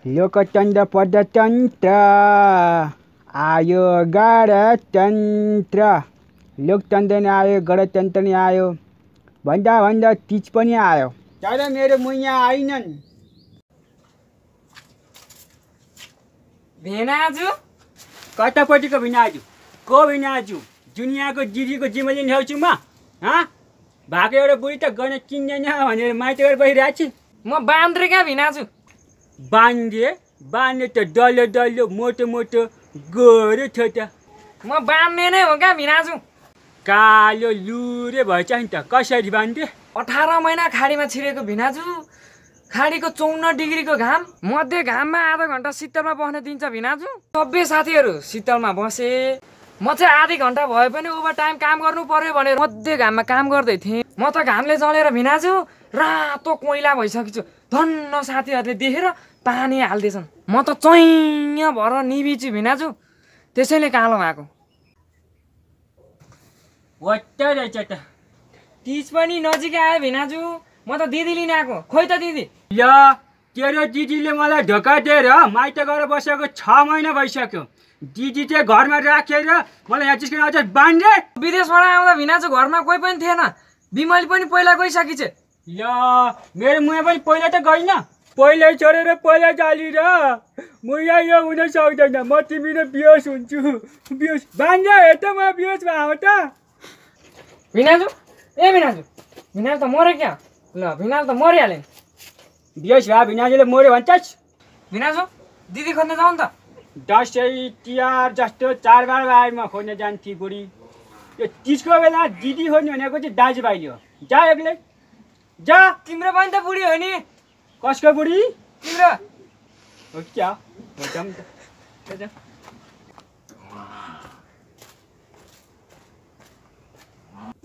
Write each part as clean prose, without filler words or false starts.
लोकतन्त्र प्रजातन्त्र आयो गणतन्त्र लोकतन्त्र नि आयो गणतन्त्र नि आयो भन्दा भन्दा तीज पनि आयो तर मेरो मुइया आइनन्। भिनाजु कतापट्टिको भिनाजु को भिनाजु दुनियाँको दिदीको जिम्मा लिन ल्याउँछु म भएको एउटा बुढी त गर्न किन्दैन भनेर माइती गरेर बसिरहेको छु। म बान्द्रे क्या भिनाजु। बान्ने त डल्लो डल्लो मोटो मोटो गोरो थियो त। म बान्ने नै हो क्या भिनाजु। कालो लुरे भएछ नि त। कसरी बान्थे? 18 महिना खाडीमा छिरेको भिनाजु। खाडीको 54 डिग्रीको घाम मध्य घाममा आधा घन्टा शीतलमा बस्न दिन्छ भिनाजु। सबै साथीहरू शीतलमा बसे। म चाहिँ आधी घन्टा भए पनि ओभर टाइम काम गर्नु पर्यो भनेर मध्य घाममा काम गर्दै थिएँ। म त घामले जलेर भिनाजु रातो कोइला भइसकेको छु। धन्न साथीहरूले देखेर पानी हाल्दैछन्। म त चैँ भएर निभिछु भिनाजु। त्यसैले कालो भएको। वट्ट रहेछ त। तीज पनि नजिकै आयो भिनाजु। म त दिदी लिन आएको। खोइ त दिदी। ल तेरो दिदीले मलाई धोका दिएर माइत गएर बसेको 6 महिना भइसक्यो। दिदी चाहिँ घरमा राखेर मलाई यहाँ चिस्किन अझ बान्धे। विदेशबाट आउँदा भिनाजु घरमा कोही पनि थिएन। बिमल पनि पहिला गइसकिछ। ल मेरो मुया पनि पहिला त गइन। पहिला छोडेर पहिला जाली र मुया यो हुन सक्दैन। म तिमीले बिहोस हुन्छु। बिहोस बान्धे हेर्छ म बिहोस भयो त। भिनाजु ए भिनाजु भिनाजु त मरे क्या। ल भिनाजु त मरिहाल्यो नि। बिहोस भयो भिनाजुले मऱ्यो भन्छस्। भिनाजु दिदी खोज्न जाउँ त। दसैँ तिहार जस्तो चाडबाडमा खोज्न जान्थे बुढी। यो तिजको बेला दिदी खोज्ने भनेको चाहिँ दाजुभाइले हो। जा एक्लै जा। तिम्रो पनि त बुढी हो नि। कसको बुढी? तिम्रो हो क्या हो जाम त।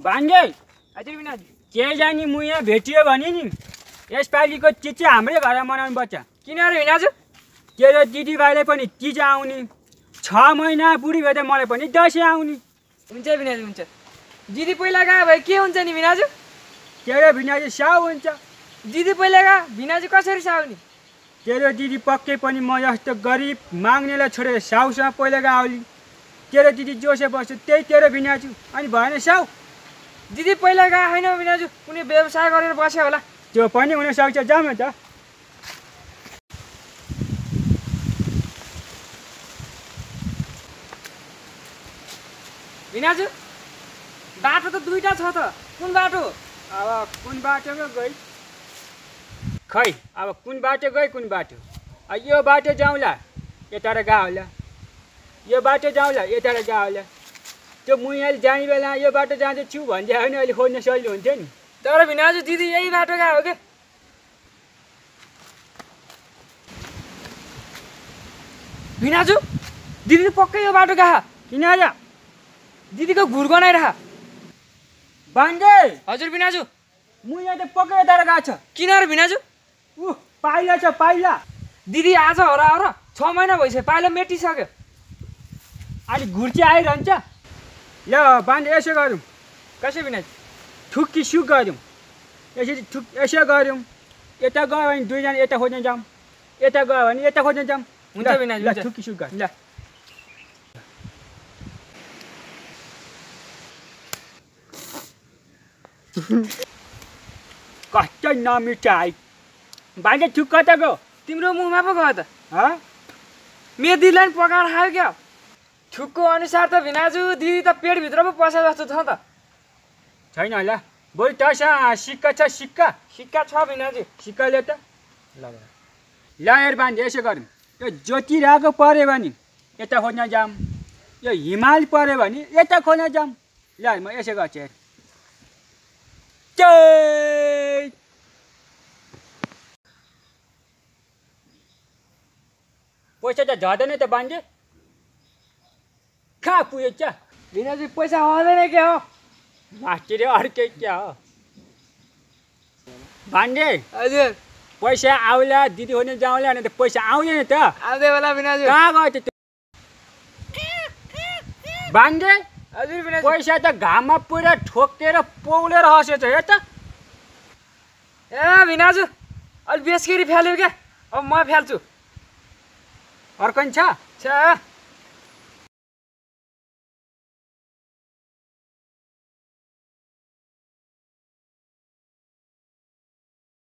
बान्धे हजुर भिनाजु के जानी मुया भेटियो भने नि यसपालिको तिज चाहिँ हाम्रै घरमा मनाउनु पर्छ। किन रे भिनाजु? तेरो दिदीभाइलाई पनि तिज आउने। 6 महिना बुढी भए त मलाई पनि दसैँ आउने। हुन्छ भिनाजु हुन्छ। दिदी पहिला गए भए के हुन्छ नि भिनाजु? तेरो भिनाजु साउ हुन्छ। दिदी पहिला गए भिनाजु कसरी साउनी? तेरो दिदी पक्कै पनि म जस्तो गरिब माग्नेलाई छोडेर साउसँग पहिला गाउली। तेरो दिदी जोसे बस्छ त्यही तेरो भिनाजु। अनि भएन साउ? दिदी पहिला गए होइन भिनाजु। कुनै व्यवसाय गरेर बस्यो होला। त्यो पनि हुनसक्छ। जाउँ त। भिनाजु बाटो त दुईटा छ त। कुन बाटो? अब कुन बाटोमा गई खै अब कुन बाटो गई कुन बाटो। यो बाटो जाउँला यता गा होला। यो बाटो जाउँला यता गा होला। त्यो मुयाले जाने बेला यो बाटो जाँदैछु भन्दै हो नि अहिले खोज्न सजिलो हुन्थ्यो नि। तर भिनाजु दिदी यही बाटो गए हो के? भिनाजु दिदी पक्कै यो बाटो गए। किन आयो? दिदीको घुर गनाइरह। बान्धे हजुर भिनाजु मुया त पक्कै यता गएको छ। किन रे भिनाजु? पाइला छ पाइला। दिदी आज हरा हरा 6 महिना भइसक्यो। पाइला मेटिसक्यो। अहिले घुर चाहिँ आइरहन्छ। ल बान्धे यसो गरौँ। कसै भिनाजु? ठुक्की सुक गरौँ। यसरी यसो गरौँ। यता गयो भने दुईजना यता खोज्न जाऊँ। यता गयो भने यता खोज्न जाऊँ। हुन्छ भिनाजु ल हुन्छ। ठुक्की सुक गर। ल कस्तो नमिठाई। बान्धे ठुक कता गयो? तिम्रो मुखमा पो गयो त। मेरो दिदीलाई पनि पकाएर खायो क्या। ठुक्को अनुसार त भिनाजु दिदी त पेटभित्र पो पसे जस्तो छ त। छैन होला। बरु तसँग सिक्का छ सिक्का? सिक्का छ भिनाजु। सिक्काले त ल हेर बान्धे यसो गरौँ। यो ज्योतिराको पऱ्यो भने यता खोज्न जाऊँ। यो हिमाल पऱ्यो भने यता खोज्न जाऊँ। ल म यसो गर्छु हेर। पैसा त झर्दैन त बान्धे। कहाँ पुगेछ? भिनाजु पैसा आउँदैन क्या हो? मास्टर अर्कै क्या हो? बान्धे हजुर पैसा आउला दिदी खोज्न जाउँला भने त पैसा आउँदैन त। आउँदै होला भिनाजु। कहाँ गयो त बान्धे? हजुर भिनाजु पैसा त घाममा पुरा ठोकेर पौलेर हसेछ हेर त। ए भिनाजु अलि बेसकेरी फ्याल्यो क्या। अब म फ्याल्छु। अर्को नि छ छ्या